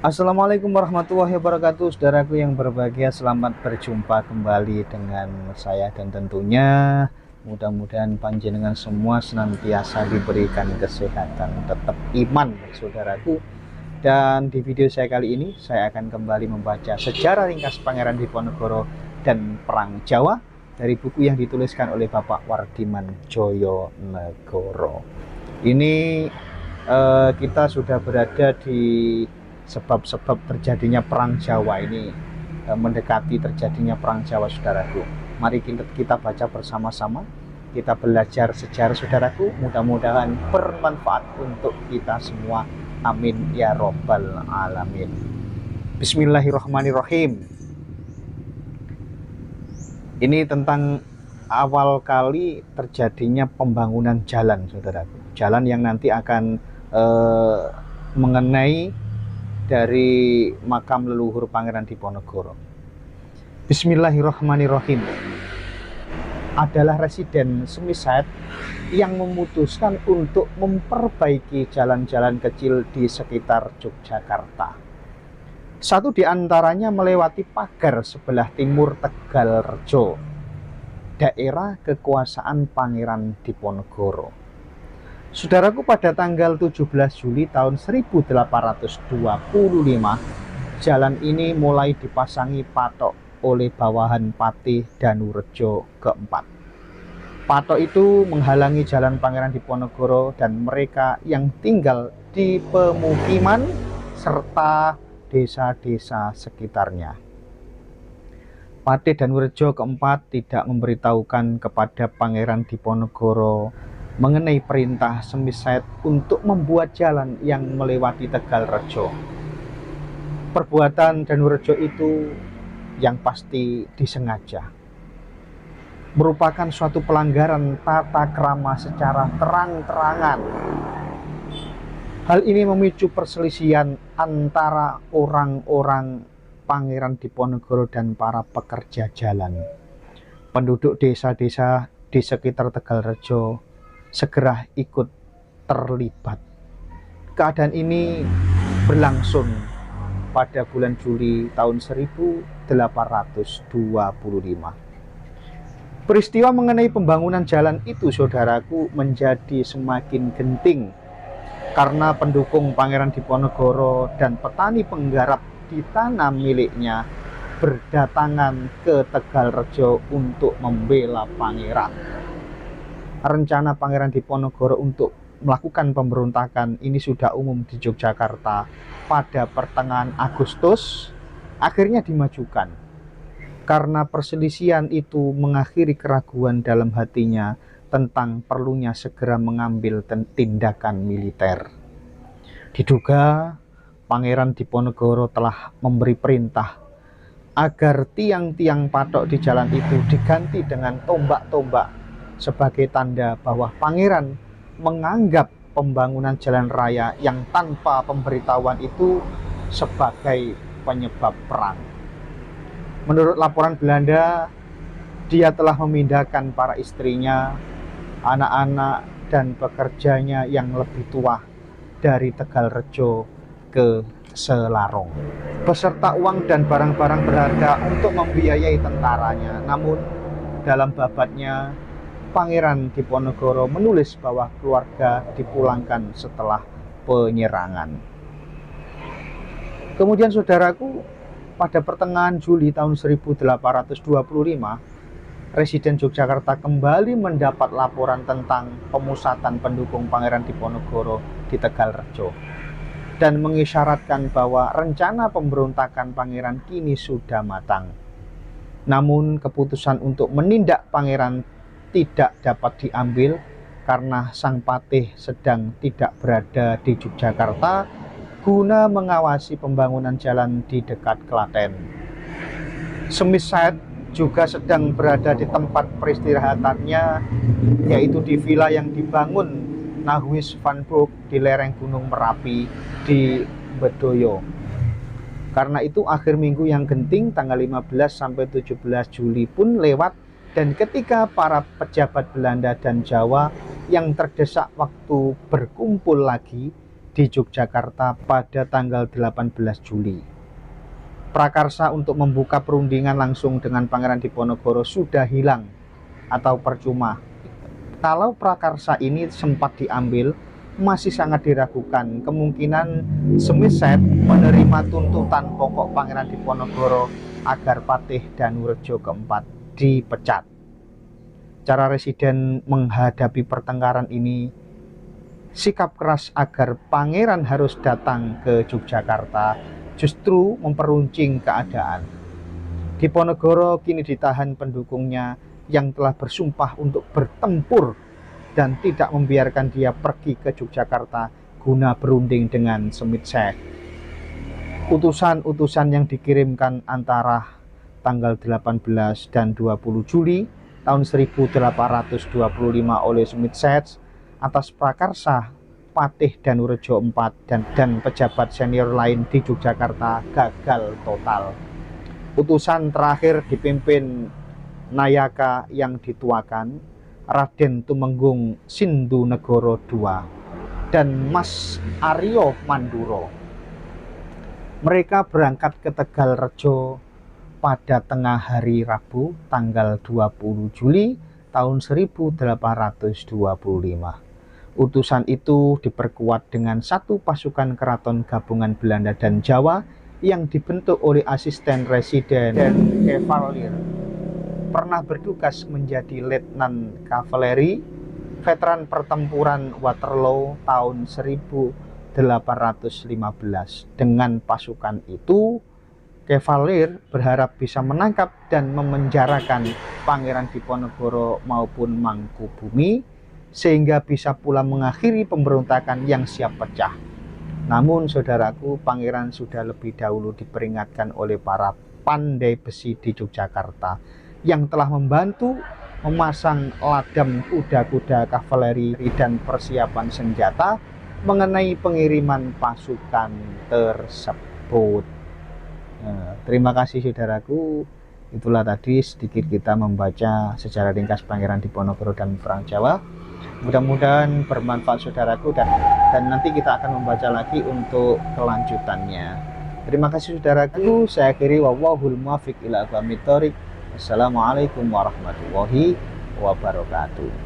Assalamualaikum warahmatullahi wabarakatuh, saudaraku yang berbahagia. Selamat berjumpa kembali dengan saya, dan tentunya mudah-mudahan panjenengan semua senantiasa diberikan kesehatan, tetap iman, saudaraku. Dan di video saya kali ini, saya akan kembali membaca sejarah ringkas Pangeran Diponegoro dan Perang Jawa dari buku yang dituliskan oleh Bapak Wardiman Joyonegoro. Ini kita sudah berada di sebab-sebab terjadinya Perang Jawa ini, mendekati terjadinya Perang Jawa, saudaraku. Mari kita baca bersama-sama, kita belajar sejarah, saudaraku. Mudah-mudahan bermanfaat untuk kita semua. Amin ya robbal alamin. Bismillahirrahmanirrahim. Ini tentang awal kali terjadinya pembangunan jalan, saudaraku. Jalan yang nanti akan mengenai dari makam leluhur Pangeran Diponegoro. Bismillahirrahmanirrahim. Adalah Residen Semiside yang memutuskan untuk memperbaiki jalan-jalan kecil di sekitar Yogyakarta. Satu di antaranya melewati pagar sebelah timur Tegalrejo, daerah kekuasaan Pangeran Diponegoro. Saudaraku, pada tanggal 17 Juli tahun 1825, jalan ini mulai dipasangi patok oleh bawahan Patih Danurejo keempat. Patok itu menghalangi jalan Pangeran Diponegoro dan mereka yang tinggal di pemukiman serta desa-desa sekitarnya. Patih Danurejo keempat tidak memberitahukan kepada Pangeran Diponegoro mengenai perintah Semiside untuk membuat jalan yang melewati Tegalrejo. Perbuatan Danurejo itu yang pasti disengaja, merupakan suatu pelanggaran tata krama secara terang-terangan. Hal ini memicu perselisihan antara orang-orang Pangeran Diponegoro dan para pekerja jalan. Penduduk desa-desa di sekitar Tegalrejo segera ikut terlibat. Keadaan ini berlangsung pada bulan Juli tahun 1825. Peristiwa mengenai pembangunan jalan itu, saudaraku, menjadi semakin genting karena pendukung Pangeran Diponegoro dan petani penggarap di tanah miliknya berdatangan ke Tegalrejo untuk membela pangeran. Rencana Pangeran Diponegoro untuk melakukan pemberontakan ini sudah umum di Yogyakarta pada pertengahan Agustus, akhirnya dimajukan. Karena perselisihan itu mengakhiri keraguan dalam hatinya tentang perlunya segera mengambil tindakan militer. Diduga Pangeran Diponegoro telah memberi perintah agar tiang-tiang patok di jalan itu diganti dengan tombak-tombak sebagai tanda bahwa pangeran menganggap pembangunan jalan raya yang tanpa pemberitahuan itu sebagai penyebab perang. Menurut laporan Belanda, dia telah memindahkan para istrinya, anak-anak, dan pekerjanya yang lebih tua dari Tegalrejo ke Selarong, beserta uang dan barang-barang berharga untuk membiayai tentaranya. Namun dalam babatnya, Pangeran Diponegoro menulis bahwa keluarga dipulangkan setelah penyerangan. Kemudian, saudaraku, pada pertengahan Juli tahun 1825, Residen Yogyakarta kembali mendapat laporan tentang pemusatan pendukung Pangeran Diponegoro di Tegalrejo dan mengisyaratkan bahwa rencana pemberontakan pangeran kini sudah matang. Namun keputusan untuk menindak pangeran tidak dapat diambil karena sang patih sedang tidak berada di Yogyakarta guna mengawasi pembangunan jalan di dekat Klaten. Semiside juga sedang berada di tempat peristirahatannya, yaitu di villa yang dibangun Nahuis van Broek di lereng Gunung Merapi di Bedoyo. Karena itu akhir minggu yang genting tanggal 15 sampai 17 Juli pun lewat, dan ketika para pejabat Belanda dan Jawa yang terdesak waktu berkumpul lagi, di Yogyakarta pada tanggal 18 Juli. Prakarsa untuk membuka perundingan langsung dengan Pangeran Diponegoro sudah hilang atau percuma. Kalau prakarsa ini sempat diambil, masih sangat diragukan kemungkinan Semisset menerima tuntutan pokok Pangeran Diponegoro agar Patih Danurejo keempat dipecat. Cara Residen menghadapi pertengkaran ini, sikap keras agar pangeran harus datang ke Yogyakarta justru memperuncing keadaan. Diponegoro kini ditahan pendukungnya yang telah bersumpah untuk bertempur dan tidak membiarkan dia pergi ke Yogyakarta guna berunding dengan Semisset. Utusan-utusan yang dikirimkan antara tanggal 18 dan 20 Juli tahun 1825 oleh Semisset atas prakarsa Patih Danurejo IV dan pejabat senior lain di Yogyakarta gagal total. Utusan terakhir dipimpin Nayaka yang dituakan Raden Tumenggung Sindunegoro II dan Mas Aryo Manduro. Mereka berangkat ke Tegalrejo pada tengah hari Rabu tanggal 20 Juli tahun 1825. Utusan itu diperkuat dengan satu pasukan keraton gabungan Belanda dan Jawa yang dibentuk oleh asisten residen dan Kevalier. Pernah bertugas menjadi letnan kavaleri, veteran pertempuran Waterloo tahun 1815. Dengan pasukan itu, Kevalier berharap bisa menangkap dan memenjarakan Pangeran Diponegoro maupun Mangkubumi, sehingga bisa pula mengakhiri pemberontakan yang siap pecah. Namun saudaraku, pangeran sudah lebih dahulu diperingatkan oleh para pandai besi di Yogyakarta yang telah membantu memasang ladam kuda-kuda kavaleri dan persiapan senjata mengenai pengiriman pasukan tersebut. Terima kasih saudaraku. Itulah tadi sedikit kita membaca sejarah ringkas Pangeran Diponegoro dan Perang Jawa. Mudah-mudahan bermanfaat saudaraku, dan nanti kita akan membaca lagi untuk kelanjutannya. Terima kasih saudaraku. Saya akhiri, wallahul muwaffiq ila aqwamit thoriq. Assalamualaikum warahmatullahi wabarakatuh.